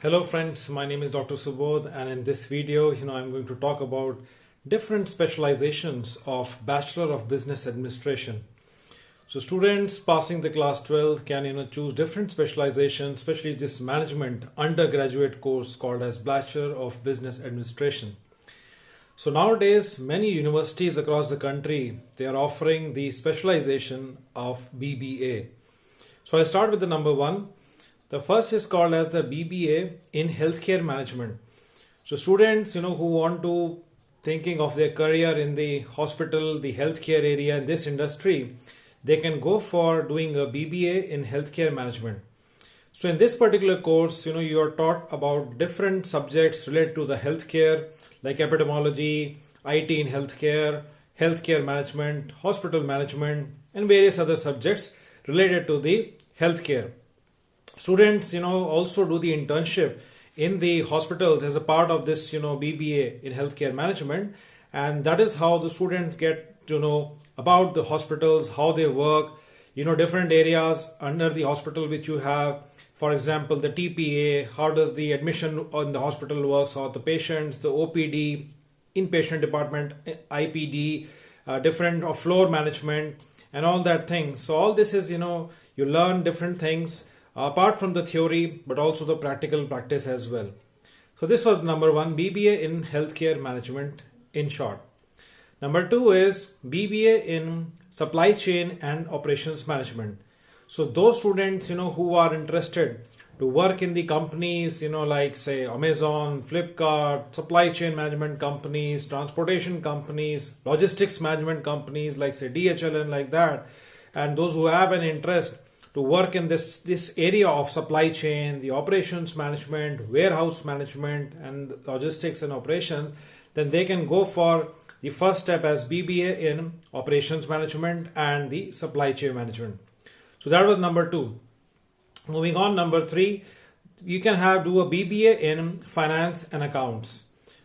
Hello friends, my name is Dr. Subodh, and in this video, I'm going to talk about different specializations of Bachelor of Business Administration. So students passing the class 12 can choose different specializations, especially this management undergraduate course called as Bachelor of Business Administration. So nowadays, many universities across the country, they are offering the specialization of BBA. So I start with the number one. The first is called as the BBA in Healthcare Management. So students, who want to thinking of their career in the hospital, the healthcare area, in this industry, they can go for doing a BBA in Healthcare Management. So in this particular course, you are taught about different subjects related to the healthcare, like epidemiology, IT in healthcare, healthcare management, hospital management, and various other subjects related to the healthcare. Students, also do the internship in the hospitals as a part of this, BBA in healthcare management. And that is how the students get to know about the hospitals, how they work, different areas under the hospital which you have. For example, the TPA, how does the admission in the hospital works, or the patients, the OPD, inpatient department, IPD, different floor management, and all that thing. So all this is, you learn different things apart from the theory, but also the practical practice as well. So this was number one, BBA in Healthcare Management in short. Number two is BBA in Supply Chain and Operations Management. So those students, who are interested to work in the companies, like say Amazon, Flipkart, supply chain management companies, transportation companies, logistics management companies, like say DHL and like that. And those who have an interest to work in this area of supply chain, the operations management, warehouse management, and logistics and operations, then they can go for the first step as BBA in operations management and the supply chain management. So that was number two. Moving on, number three, you can do a BBA in finance and accounts.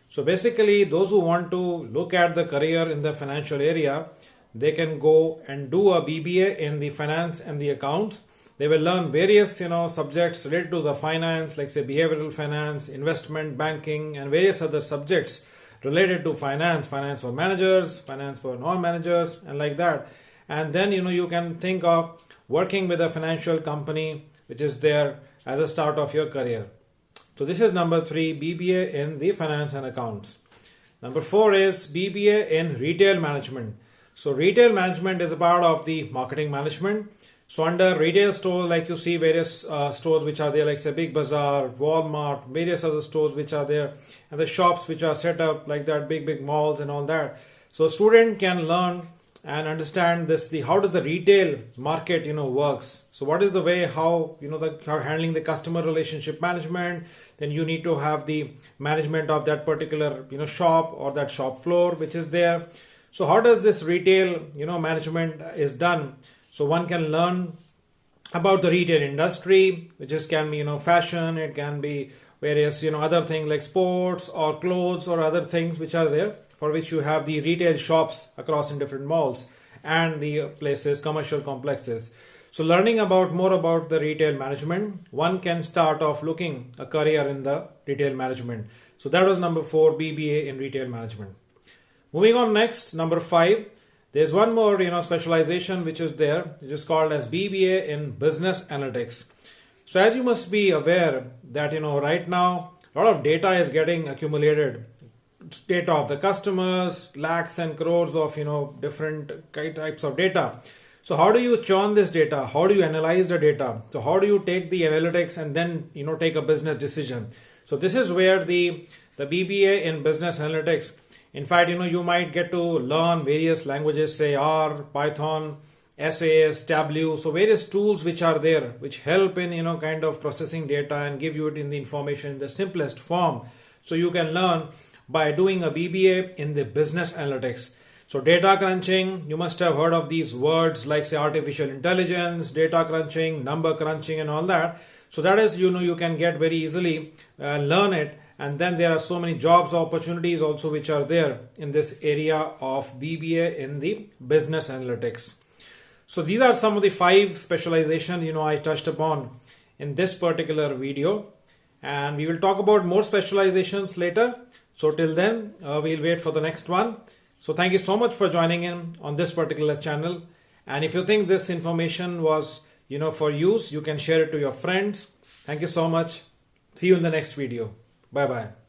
So basically, those who want to look at the career in the financial area, they can go and do a BBA in the finance and the accounts. They will learn various, subjects related to the finance, like say behavioral finance, investment, banking, and various other subjects related to finance for managers, finance for non-managers, and like that. And then, you can think of working with a financial company which is there as a start of your career. So this is number three, BBA in the finance and accounts. Number four is BBA in retail management. So retail management is a part of the marketing management. So under retail store, like you see various stores which are there, like say Big Bazaar, Walmart, various other stores which are there, and the shops which are set up like that, big malls and all that. So a student can learn and understand how does the retail market works. So what is the way how how handling the customer relationship management. Then you need to have the management of that particular shop or that shop floor which is there. So how does this retail management is done? So one can learn about the retail industry, which can be fashion, it can be various other things like sports or clothes or other things which are there, for which you have the retail shops across in different malls and the places, commercial complexes. So learning more about the retail management, one can start off looking a career in the retail management. So that was number four, BBA in retail management. Moving on next, number five, there's one more specialization which is there, which is called as BBA in Business Analytics. So as you must be aware that right now a lot of data is getting accumulated, data of the customers, lakhs and crores of different types of data. So how do you churn this data? How do you analyze the data? So how do you take the analytics and then take a business decision? So this is where the BBA in Business Analytics. In fact, you might get to learn various languages, say R, Python, SAS, Tableau. So various tools which are there, which help in, kind of processing data and give you it in the information in the simplest form. So you can learn by doing a BBA in the business analytics. So data crunching, you must have heard of these words like say artificial intelligence, data crunching, number crunching and all that. So that is, you can get very easily learn it. And then there are so many jobs opportunities also which are there in this area of BBA in the business analytics. So these are some of the five specializations I touched upon in this particular video. and we will talk about more specializations later. So till then, we'll wait for the next one. So thank you so much for joining in on this particular channel. And if you think this information was, for use, you can share it to your friends. Thank you so much. See you in the next video. Bye bye.